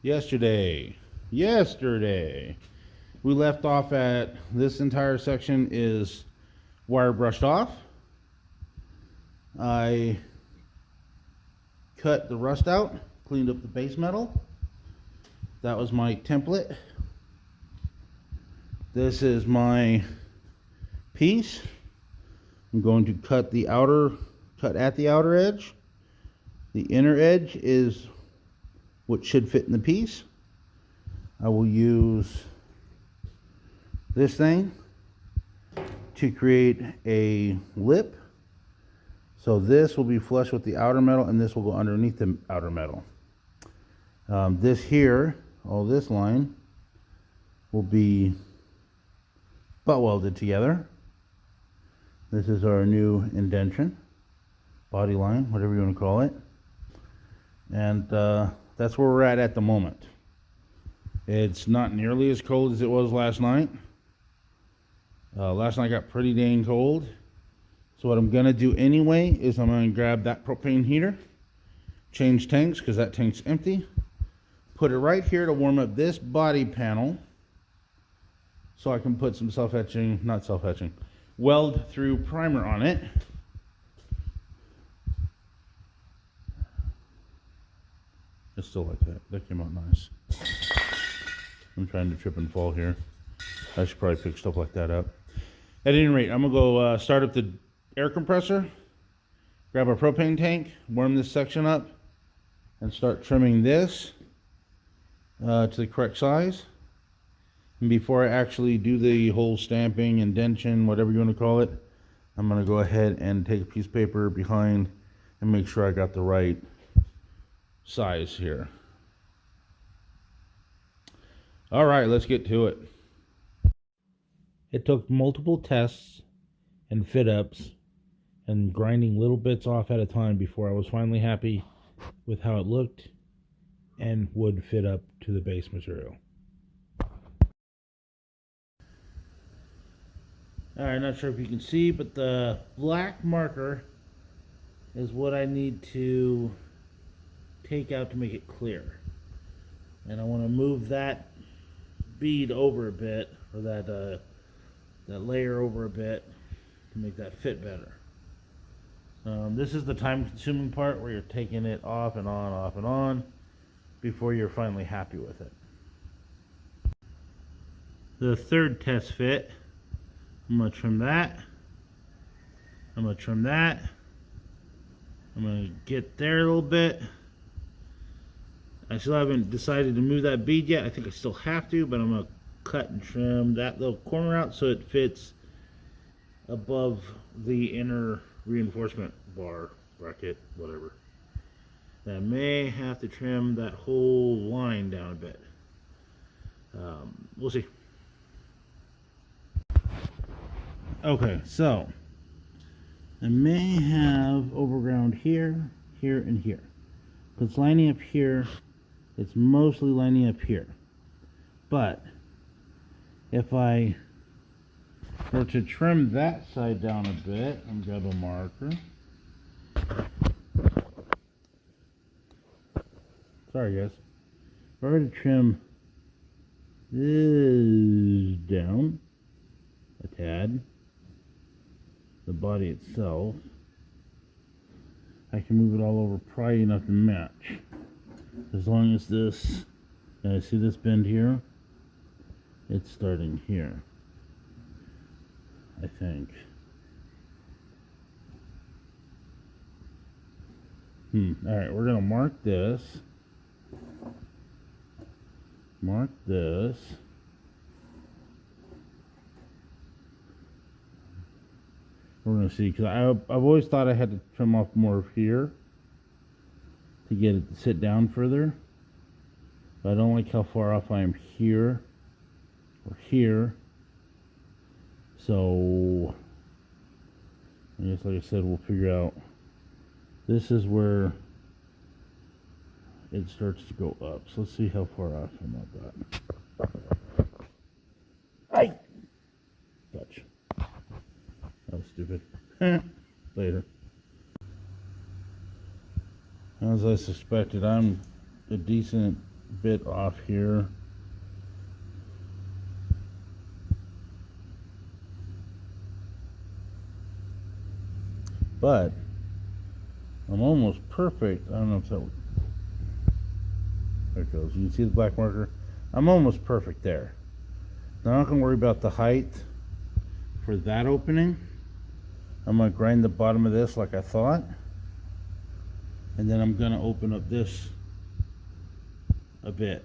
Yesterday, we left off at this entire section is wire brushed off. I cut the rust out, cleaned up the base metal. That was my template. This is my piece. I'm going to cut at the outer edge. The inner edge is what should fit in the piece. I will use this thing to create a lip. So this will be flush with the outer metal and this will go underneath the outer metal. This here, this line will be butt welded together. This is our new indentation, body line, whatever you want to call it. And that's where we're at the moment. It's not nearly as cold as it was last night. Last night got pretty dang cold. So what I'm going to do anyway is I'm going to grab that propane heater, change tanks because that tank's empty, put it right here to warm up this body panel so I can put some weld through primer on it. It's still like that. That came out nice. I'm trying to trip and fall here. I should probably pick stuff like that up. At any rate, I'm going to go start up the air compressor, grab a propane tank, warm this section up, and start trimming this to the correct size. And before I actually do the whole stamping, indentation, whatever you want to call it, I'm going to go ahead and take a piece of paper behind and make sure I got the right size here. All right, let's get to it. It took multiple tests and fit ups and grinding little bits off at a time before I was finally happy with how it looked and would fit up to the base material. Alright, not sure if you can see, but the black marker is what I need to take out to make it clear. And I want to move that bead over a bit, or that layer over a bit to make that fit better. This is the time-consuming part where you're taking it off and on before you're finally happy with it. The third test fit, I'm going to trim that. I'm going to trim that. I'm going to get there a little bit. I still haven't decided to move that bead yet. I think I still have to, but I'm going to cut and trim that little corner out so it fits above the inner reinforcement bar, bracket, whatever. I may have to trim that whole line down a bit. We'll see. Okay, so I may have overground here, here, and here. It's lining up here. It's mostly lining up here. But if I were to trim that side down a bit and grab a marker. Sorry guys. If I were to trim this down a tad, the body itself, I can move it all over probably enough to match. As long as this, see this bend here? It's starting here, I think. Alright, we're gonna mark this. Mark this. We're gonna see, because I've always thought I had to trim off more of here to get it to sit down further. But I don't like how far off I am here or here. So I guess, like I said, we'll figure out. This is where it starts to go up. So let's see how far off I'm at that. Aye! Touch. That was stupid. Later. As I suspected, I'm a decent bit off here. But I'm almost perfect. I don't know if that... There it goes. You can see the black marker. I'm almost perfect there. Now I'm not going to worry about the height for that opening. I'm going to grind the bottom of this like I thought. And then I'm going to open up this a bit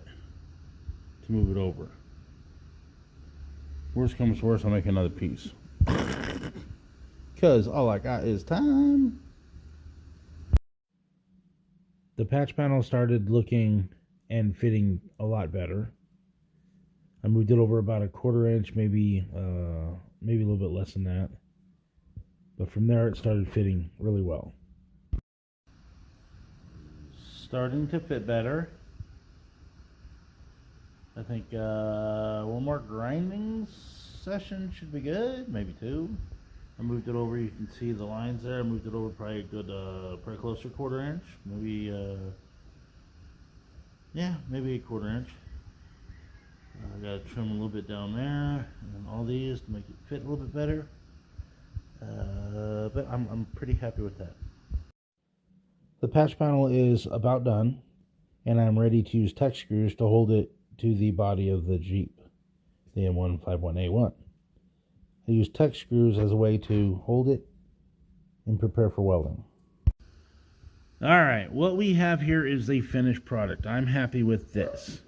to move it over. Worst comes to worst, I'll make another piece. Because all I got is time. The patch panel started looking and fitting a lot better. I moved it over about a 1/4 inch, maybe a little bit less than that. But from there, it started fitting really well. Starting to fit better. I think one more grinding session should be good, maybe 2. I moved it over, you can see the lines there. I moved it over probably a good, probably close to a 1/4 inch. Maybe, yeah, maybe a 1/4 inch. I gotta trim a little bit down there, and all these to make it fit a little bit better. But I'm pretty happy with that. The patch panel is about done, and I'm ready to use tech screws to hold it to the body of the Jeep, the M151A1. I use tech screws as a way to hold it and prepare for welding. Alright, what we have here is the finished product. I'm happy with this.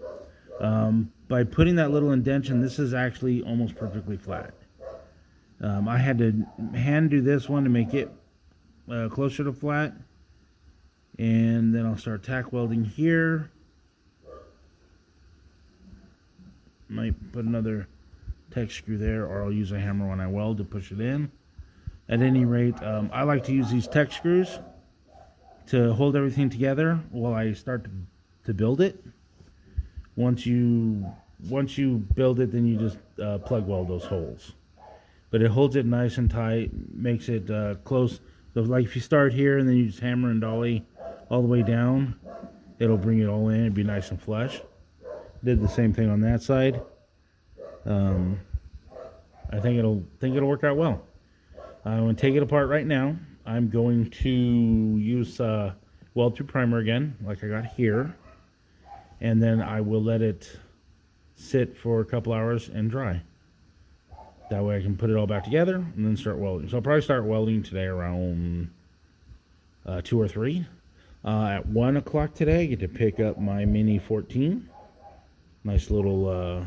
By putting that little indentation, this is actually almost perfectly flat. I had to hand do this one to make it closer to flat. And then I'll start tack welding here. Might put another tech screw there, or I'll use a hammer when I weld to push it in. At any rate, I like to use these tech screws to hold everything together while I start to build it. Once you build it, then you just plug weld those holes. But it holds it nice and tight, makes it close. So like if you start here and then you just hammer and dolly all the way down, it'll bring it all in. It'd be nice and flush. Did the same thing on that side. I think it'll work out well. I'm going to take it apart right now. I'm going to use weld through primer again, like I got here, and then I will let it sit for a couple hours and dry. That way I can put it all back together and then start welding. So I'll probably start welding today around 2 or 3. At 1 o'clock today, I get to pick up my Mini 14. Nice little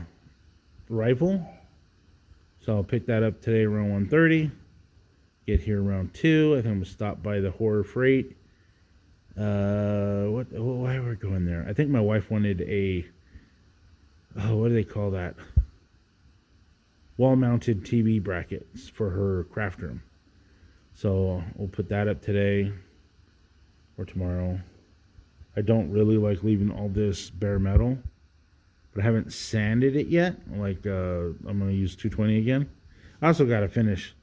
rifle. So I'll pick that up today around 1:30. Get here around 2. I think I'm going to stop by the Horror Freight. Why are we going there? I think my wife wanted a, what do they call that? Wall-mounted TV brackets for her craft room. So we'll put that up today or tomorrow. I don't really like leaving all this bare metal, but I haven't sanded it yet. Like I'm going to use 220 again. I also got to finish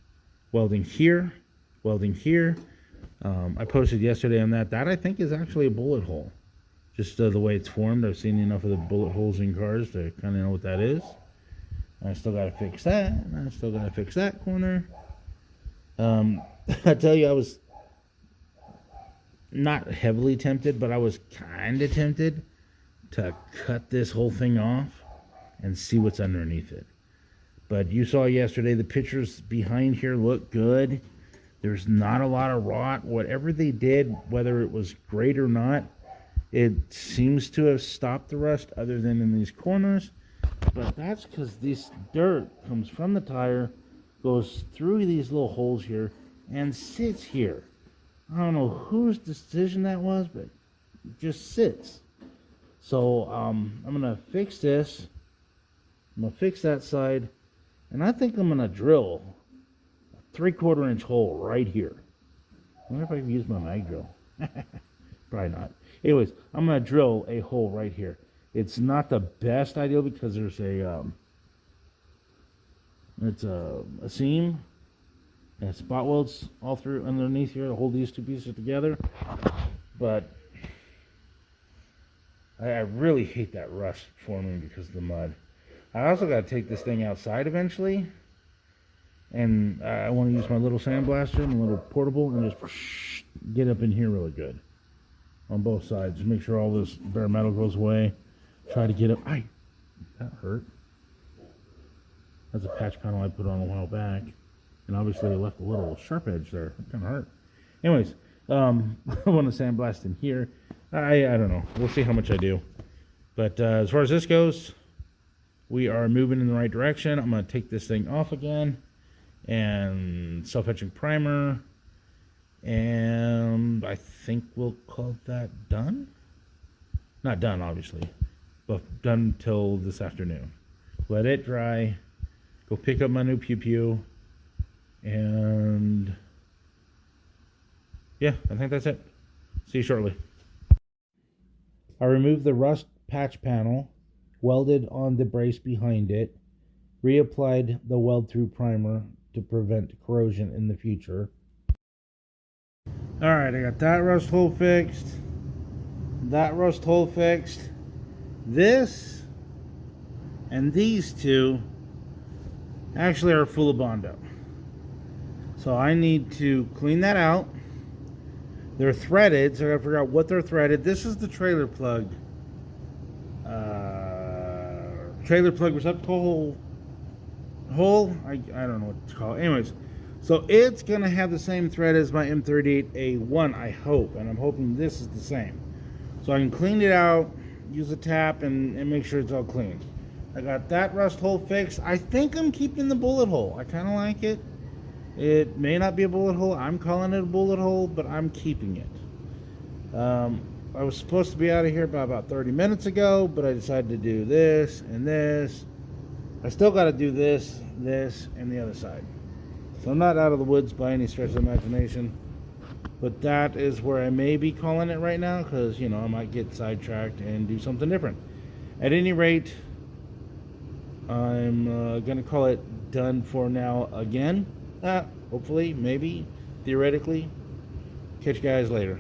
welding here, welding here. I posted yesterday on that. That I think is actually a bullet hole. Just the way it's formed. I've seen enough of the bullet holes in cars to kind of know what that is. I still got to fix that. And I still got to fix that corner. I tell you, I was not heavily tempted, but I was kind of tempted to cut this whole thing off and see what's underneath it. But you saw yesterday the pictures behind here look good. There's not a lot of rot. Whatever they did, whether it was great or not, it seems to have stopped the rust other than in these corners. But that's because this dirt comes from the tire, goes through these little holes here, and sits here. I don't know whose decision that was, but it just sits. So I'm going to fix this. I'm going to fix that side. And I think I'm going to drill a 3/4 inch hole right here. I wonder if I can use my mag drill. Probably not. Anyways, I'm going to drill a hole right here. It's not the best idea because there's a seam and spot welds all through underneath here to hold these two pieces together. But I really hate that rust forming because of the mud. I also got to take this thing outside eventually. And I want to use my little sandblaster, my little portable, and just get up in here really good. On both sides. Just make sure all this bare metal goes away. Try to get up. That hurt. That's a patch panel I put on a while back. And obviously I left a little sharp edge there. It kind of hurt. Anyways, I want to sandblast in here. I don't know. We'll see how much I do. But as far as this goes, we are moving in the right direction. I'm going to take this thing off again. And self-etching primer. And I think we'll call that done. Not done, obviously. But done till this afternoon. Let it dry. Go pick up my new Pew Pew. And yeah, I think that's it. See you shortly. I removed the rust patch panel, welded on the brace behind it, reapplied the weld-through primer to prevent corrosion in the future. Alright, I got that rust hole fixed, that rust hole fixed, this and these two actually are full of Bondo. So I need to clean that out. They're threaded, so I gotta figure out what they're threaded. This is the trailer plug. Trailer plug receptacle hole. I don't know what to call it. Anyways, so it's gonna have the same thread as my M38A1, I hope, and I'm hoping this is the same. So I can clean it out, use a tap, and make sure it's all clean. I got that rust hole fixed. I think I'm keeping the bullet hole. I kind of like it. It may not be a bullet hole. I'm calling it a bullet hole, but I'm keeping it. I was supposed to be out of here by about 30 minutes ago, but I decided to do this and this. I still got to do this, this, and the other side. So I'm not out of the woods by any stretch of the imagination. But that is where I may be calling it right now, because, you know, I might get sidetracked and do something different. At any rate, I'm going to call it done for now again. Hopefully, maybe, theoretically. Catch you guys later.